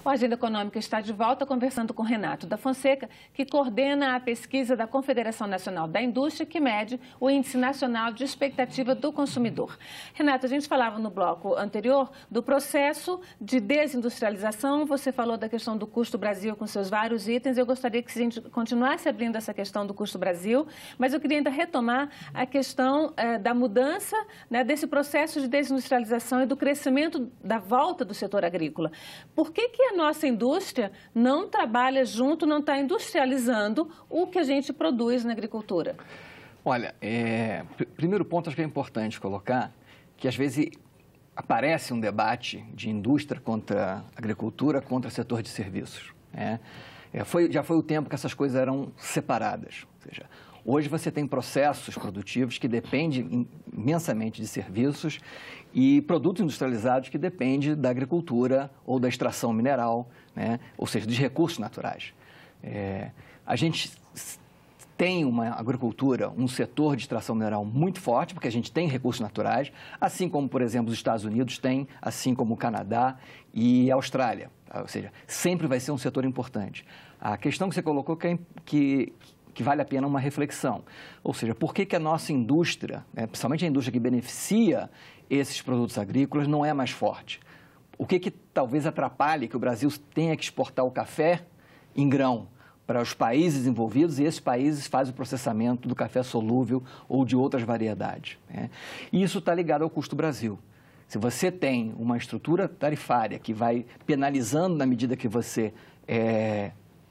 O Agenda Econômica está de volta conversando com Renato da Fonseca, que coordena a pesquisa da Confederação Nacional da Indústria, que mede o Índice Nacional de Expectativa do Consumidor. Renato, a gente falava no bloco anterior do processo de desindustrialização, você falou da questão do custo Brasil com seus vários itens, eu gostaria que a gente continuasse abrindo essa questão do custo Brasil, mas eu queria ainda retomar a questão da mudança, né, desse processo de desindustrialização e do crescimento da volta do setor agrícola. Por que a nossa indústria não trabalha junto, não está industrializando o que a gente produz na agricultura? Olha, primeiro ponto, acho que é importante colocar que, às vezes, aparece um debate de indústria contra agricultura, contra setor de serviços. Já foi o tempo que essas coisas eram separadas. Ou seja, hoje você tem processos produtivos que dependem imensamente de serviços e produtos industrializados que dependem da agricultura ou da extração mineral, né? Ou seja, dos recursos naturais. A gente tem uma agricultura, um setor de extração mineral muito forte, porque a gente tem recursos naturais, assim como, por exemplo, os Estados Unidos têm, assim como o Canadá e a Austrália. Ou seja, sempre vai ser um setor importante. A questão que você colocou que vale a pena uma reflexão. Ou seja, por que a nossa indústria, principalmente a indústria que beneficia esses produtos agrícolas, não é mais forte? O que talvez atrapalhe que o Brasil tenha que exportar o café em grão para os países desenvolvidos, e esses países fazem o processamento do café solúvel ou de outras variedades, né? E isso está ligado ao custo Brasil. Se você tem uma estrutura tarifária que vai penalizando na medida que você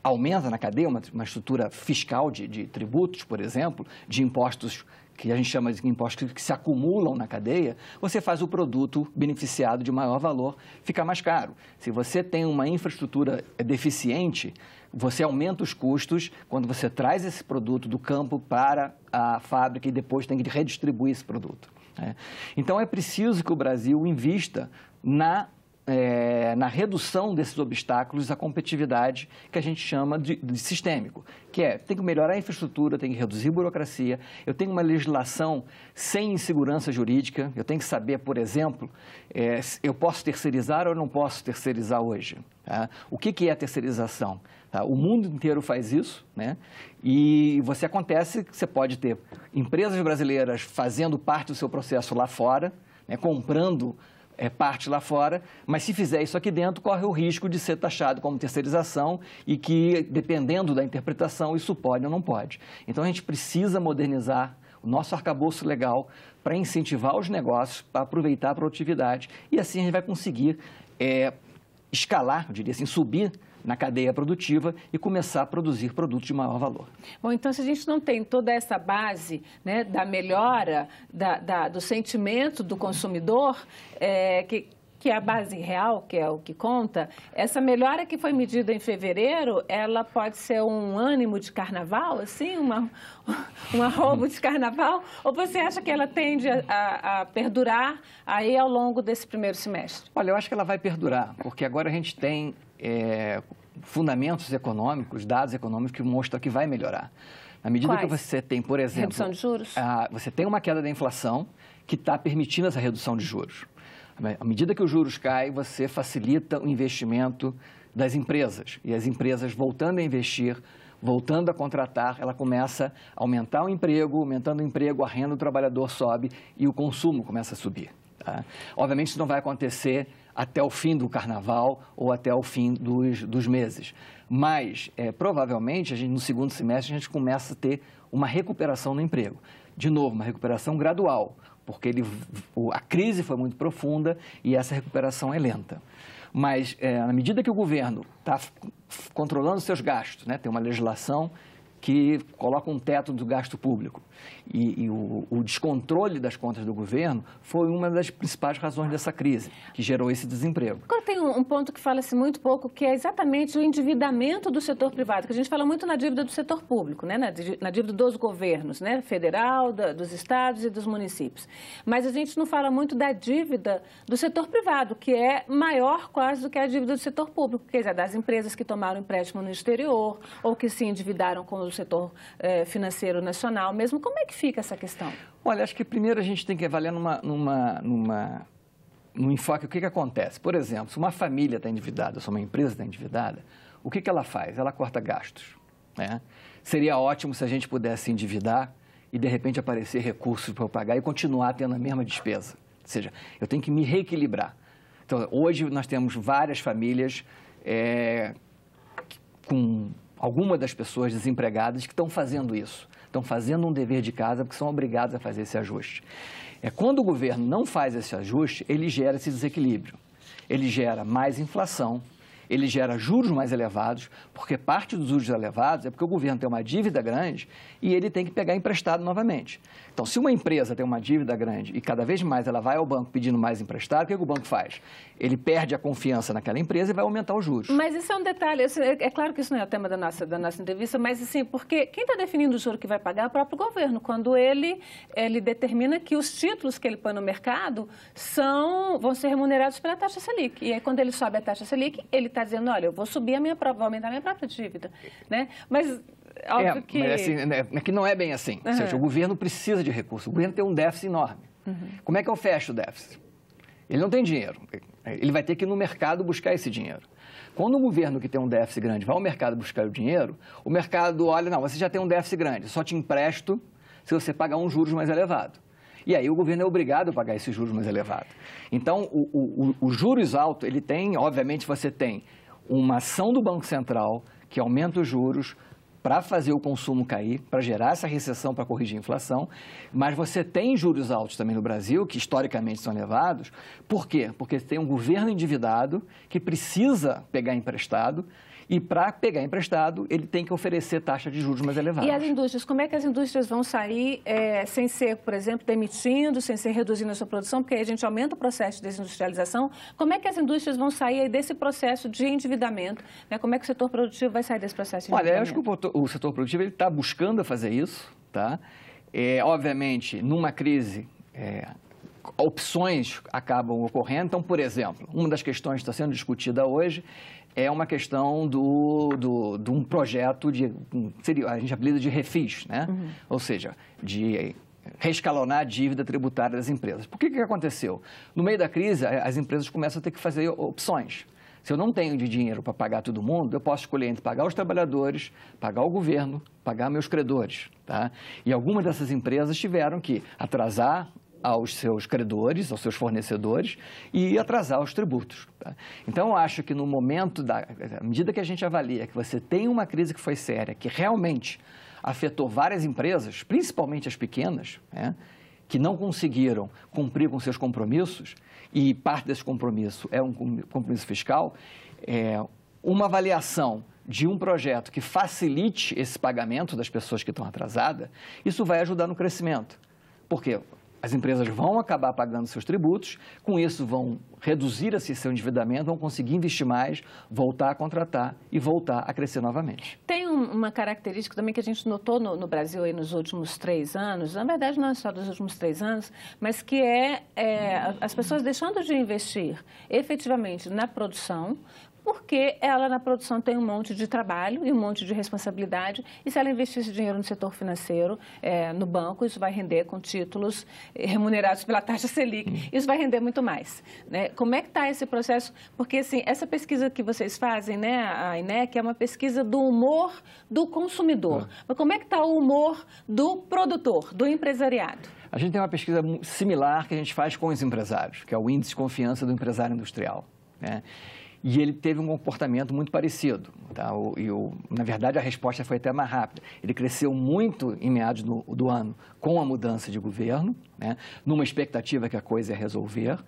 aumenta na cadeia, uma estrutura fiscal de tributos, por exemplo, de impostos que a gente chama de impostos que se acumulam na cadeia, você faz o produto beneficiado de maior valor ficar mais caro. Se você tem uma infraestrutura deficiente, você aumenta os custos quando você traz esse produto do campo para a fábrica e depois tem que redistribuir esse produto, né? Então, é preciso que o Brasil invista na redução desses obstáculos à competitividade que a gente chama de sistêmico, que tem que melhorar a infraestrutura, tem que reduzir a burocracia, eu tenho uma legislação sem insegurança jurídica, eu tenho que saber, por exemplo, eu posso terceirizar ou não posso terceirizar hoje, tá? O que é a terceirização? Tá? O mundo inteiro faz isso, né? E você pode ter empresas brasileiras fazendo parte do seu processo lá fora, né, comprando parte lá fora, mas se fizer isso aqui dentro, corre o risco de ser taxado como terceirização e que, dependendo da interpretação, isso pode ou não pode. Então, a gente precisa modernizar o nosso arcabouço legal para incentivar os negócios, para aproveitar a produtividade e assim a gente vai conseguir escalar, eu diria assim, subir na cadeia produtiva e começar a produzir produtos de maior valor. Bom, então, se a gente não tem toda essa base, né, da melhora do sentimento do consumidor, que é a base real, que é o que conta, essa melhora que foi medida em fevereiro, ela pode ser um ânimo de carnaval, assim, um arrobo de carnaval? Ou você acha que ela tende a perdurar aí ao longo desse primeiro semestre? Olha, eu acho que ela vai perdurar, porque agora a gente tem fundamentos econômicos, dados econômicos que mostram que vai melhorar. Na medida que você tem, por exemplo... Redução de juros? Você tem uma queda da inflação que está permitindo essa redução de juros. À medida que os juros caem, você facilita o investimento das empresas. E as empresas, voltando a investir, voltando a contratar, ela começa a aumentar o emprego, aumentando o emprego, a renda do trabalhador sobe e o consumo começa a subir, tá? Obviamente, isso não vai acontecer até o fim do carnaval ou até o fim dos meses. Mas, provavelmente, no segundo semestre, a gente começa a ter uma recuperação no emprego. De novo, uma recuperação gradual, porque a crise foi muito profunda e essa recuperação é lenta. Mas, na medida que o governo está controlando seus gastos, né, tem uma legislação que coloca um teto do gasto público. E o descontrole das contas do governo foi uma das principais razões dessa crise, que gerou esse desemprego. Agora tem um ponto que fala-se muito pouco, que é exatamente o endividamento do setor privado, que a gente fala muito na dívida do setor público, né? Na dívida dos governos, né? Federal, dos estados e dos municípios. Mas a gente não fala muito da dívida do setor privado, que é maior quase do que a dívida do setor público, quer dizer, das empresas que tomaram empréstimo no exterior ou que se endividaram com o setor financeiro nacional mesmo. Como é que fica essa questão? Olha, acho que primeiro a gente tem que avaliar no enfoque, o que acontece? Por exemplo, se uma família está endividada, se uma empresa está endividada, o que ela faz? Ela corta gastos, né? Seria ótimo se a gente pudesse endividar e, de repente, aparecer recursos para eu pagar e continuar tendo a mesma despesa. Ou seja, eu tenho que me reequilibrar. Então, hoje nós temos várias famílias com algumas das pessoas desempregadas que estão fazendo isso. Estão fazendo um dever de casa porque são obrigados a fazer esse ajuste. Quando o governo não faz esse ajuste, ele gera esse desequilíbrio. Ele gera mais inflação, ele gera juros mais elevados, porque parte dos juros elevados é porque o governo tem uma dívida grande e ele tem que pegar emprestado novamente. Então, se uma empresa tem uma dívida grande e cada vez mais ela vai ao banco pedindo mais emprestado, o que o banco faz? Ele perde a confiança naquela empresa e vai aumentar os juros. Mas isso é um detalhe, é claro que isso não é o tema da nossa entrevista, mas assim, porque quem está definindo o juro que vai pagar é o próprio governo, quando ele determina que os títulos que ele põe no mercado vão ser remunerados pela taxa Selic. E aí, quando ele sobe a taxa Selic, ele está dizendo, olha, eu vou aumentar a minha própria dívida, né? Mas óbvio que... Mas assim, é que não é bem assim. Ou seja, o governo precisa de recursos, o governo tem um déficit enorme. Como é que eu fecho o déficit? Ele não tem dinheiro, ele vai ter que ir no mercado buscar esse dinheiro. Quando o governo que tem um déficit grande vai ao mercado buscar o dinheiro, o mercado olha, não, você já tem um déficit grande, só te empresto se você pagar um juros mais elevado. E aí o governo é obrigado a pagar esses juros mais elevados. Então, o juros alto, ele tem, obviamente você tem uma ação do Banco Central que aumenta os juros para fazer o consumo cair, para gerar essa recessão, para corrigir a inflação, mas você tem juros altos também no Brasil, que historicamente são elevados. Por quê? Porque tem um governo endividado que precisa pegar emprestado e, para pegar emprestado, ele tem que oferecer taxa de juros mais elevadas. E as indústrias, como é que as indústrias vão sair sem ser, por exemplo, demitindo, sem ser reduzindo a sua produção, porque aí a gente aumenta o processo de desindustrialização? Como é que as indústrias vão sair desse processo de endividamento? Né? Como é que o setor produtivo vai sair desse processo de endividamento? Olha, eu acho que o setor produtivo está buscando fazer isso, tá? Obviamente, numa crise, opções acabam ocorrendo. Então, por exemplo, uma das questões que está sendo discutida hoje é uma questão de um projeto a gente apelida de refis, né? Ou seja, de reescalonar a dívida tributária das empresas. Por que aconteceu? No meio da crise, as empresas começam a ter que fazer opções. Se eu não tenho de dinheiro para pagar todo mundo, eu posso escolher entre pagar os trabalhadores, pagar o governo, pagar meus credores, tá? E algumas dessas empresas tiveram que atrasar aos seus credores, aos seus fornecedores e atrasar os tributos. Tá? Então, eu acho que no momento, à medida que a gente avalia que você tem uma crise que foi séria, que realmente afetou várias empresas, principalmente as pequenas, né, que não conseguiram cumprir com seus compromissos, e parte desse compromisso é um compromisso fiscal, uma avaliação de um projeto que facilite esse pagamento das pessoas que estão atrasadas, isso vai ajudar no crescimento. Por quê? As empresas vão acabar pagando seus tributos, com isso vão reduzir seu endividamento, vão conseguir investir mais, voltar a contratar e voltar a crescer novamente. Tem uma característica também que a gente notou no Brasil aí nos últimos 3 anos, na verdade não é só dos últimos 3 anos, mas que as pessoas deixando de investir efetivamente na produção, porque ela na produção tem um monte de trabalho e um monte de responsabilidade, e se ela investisse dinheiro no setor financeiro, no banco, isso vai render com títulos remunerados pela taxa Selic, isso vai render muito mais. Né? Como é que está esse processo? Porque assim, essa pesquisa que vocês fazem, né, a INEC, é uma pesquisa do humor do consumidor. Mas como é que está o humor do produtor, do empresariado? A gente tem uma pesquisa similar que a gente faz com os empresários, que é o Índice de Confiança do Empresário Industrial, né? E ele teve um comportamento muito parecido. Tá? Na verdade, a resposta foi até mais rápida. Ele cresceu muito em meados do ano com a mudança de governo, né? Numa expectativa que a coisa ia resolver.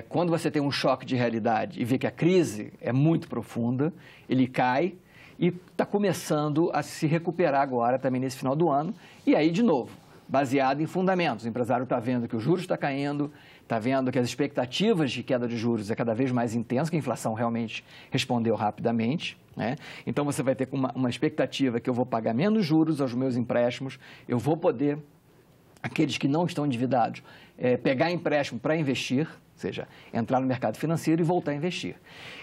Quando você tem um choque de realidade e vê que a crise é muito profunda, ele cai e está começando a se recuperar agora, também nesse final do ano. E aí, de novo, baseado em fundamentos. O empresário está vendo que o juros está caindo, está vendo que as expectativas de queda de juros é cada vez mais intensa, que a inflação realmente respondeu rapidamente, né? Então, você vai ter uma expectativa que eu vou pagar menos juros aos meus empréstimos, eu vou poder, aqueles que não estão endividados, pegar empréstimo para investir, ou seja, entrar no mercado financeiro e voltar a investir.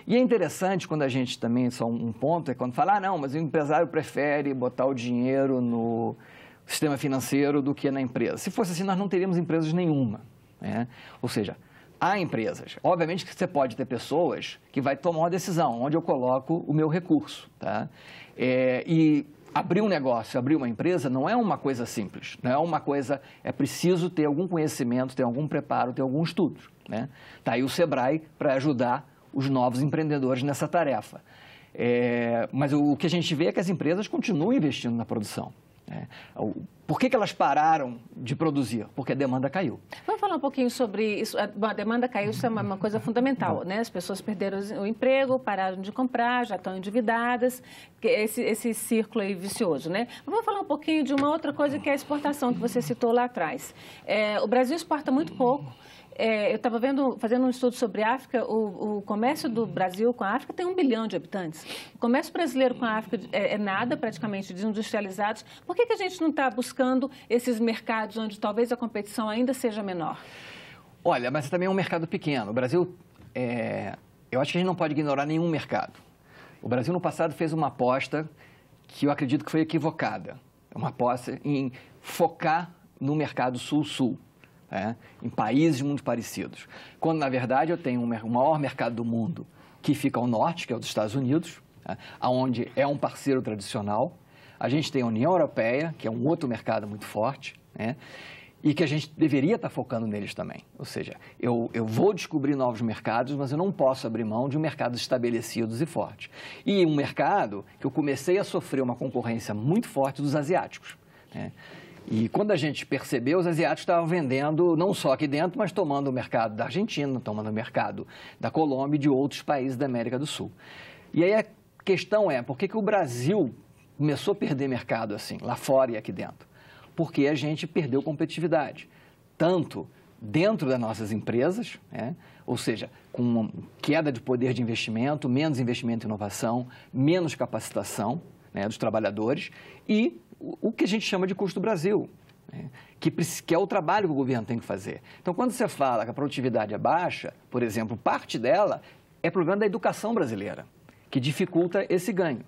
E é interessante quando a gente também, só um ponto, é quando fala, não, mas o empresário prefere botar o dinheiro no sistema financeiro do que na empresa. Se fosse assim, nós não teríamos empresas nenhuma, né? Ou seja, há empresas. Obviamente que você pode ter pessoas que vai tomar uma decisão, onde eu coloco o meu recurso, tá? E abrir um negócio, abrir uma empresa não é uma coisa simples, não é uma coisa, é preciso ter algum conhecimento, ter algum preparo, ter algum estudo, né? Tá aí o Sebrae para ajudar os novos empreendedores nessa tarefa. Mas o que a gente vê é que as empresas continuam investindo na produção. Por que elas pararam de produzir? Porque a demanda caiu. Vamos falar um pouquinho sobre isso. A demanda caiu, isso é uma coisa fundamental, né? As pessoas perderam o emprego, pararam de comprar, já estão endividadas, esse círculo aí vicioso, né? Vamos falar um pouquinho de uma outra coisa que é a exportação, que você citou lá atrás. O Brasil exporta muito pouco. Eu estava fazendo um estudo sobre a África, o comércio do Brasil com a África tem 1 bilhão de habitantes. O comércio brasileiro com a África é nada, praticamente, desindustrializados. Por que a gente não está buscando esses mercados onde talvez a competição ainda seja menor? Olha, mas também é um mercado pequeno. O Brasil, eu acho que a gente não pode ignorar nenhum mercado. O Brasil, no passado, fez uma aposta que eu acredito que foi equivocada. Uma aposta em focar no mercado sul-sul. Em países muito parecidos. Quando, na verdade, eu tenho o maior mercado do mundo que fica ao norte, que é os Estados Unidos, onde é um parceiro tradicional. A gente tem a União Europeia, que é um outro mercado muito forte, e que a gente deveria estar focando neles também. Ou seja, eu vou descobrir novos mercados, mas eu não posso abrir mão de mercados estabelecidos e fortes. E um mercado que eu comecei a sofrer uma concorrência muito forte dos asiáticos. E quando a gente percebeu, os asiáticos estavam vendendo não só aqui dentro, mas tomando o mercado da Argentina, tomando o mercado da Colômbia e de outros países da América do Sul. E aí a questão por que o Brasil começou a perder mercado assim, lá fora e aqui dentro? Porque a gente perdeu competitividade, tanto dentro das nossas empresas, ou seja, com uma queda de poder de investimento, menos investimento em inovação, menos capacitação dos trabalhadores e o que a gente chama de custo Brasil, que é o trabalho que o governo tem que fazer. Então, quando você fala que a produtividade é baixa, por exemplo, parte dela é problema da educação brasileira, que dificulta esse ganho.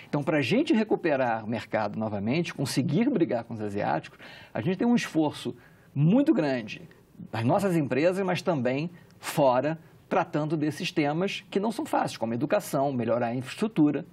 Então, para a gente recuperar o mercado novamente, conseguir brigar com os asiáticos, a gente tem um esforço muito grande das nossas empresas, mas também fora, tratando desses temas que não são fáceis, como educação, melhorar a infraestrutura,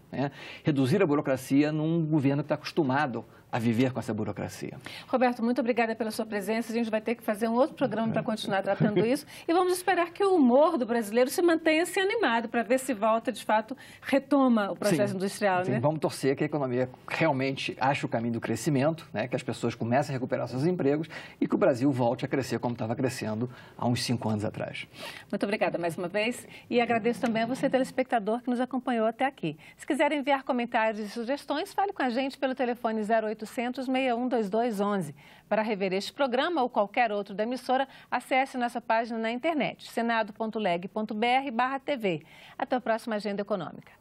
reduzir a burocracia num governo que está acostumado a viver com essa burocracia. Roberto, muito obrigada pela sua presença. A gente vai ter que fazer um outro programa para continuar tratando isso. E vamos esperar que o humor do brasileiro se mantenha-se animado para ver se volta, de fato, retoma o processo industrial. Sim, vamos torcer que a economia realmente ache o caminho do crescimento, que as pessoas comecem a recuperar seus empregos e que o Brasil volte a crescer como estava crescendo há uns 5 anos atrás. Muito obrigada mais uma vez e agradeço também a você, telespectador, que nos acompanhou até aqui. Se quiser enviar comentários e sugestões, fale com a gente pelo telefone 0800 61 2211. Para rever este programa ou qualquer outro da emissora, acesse nossa página na internet, senado.leg.br/TV. Até a próxima Agenda Econômica.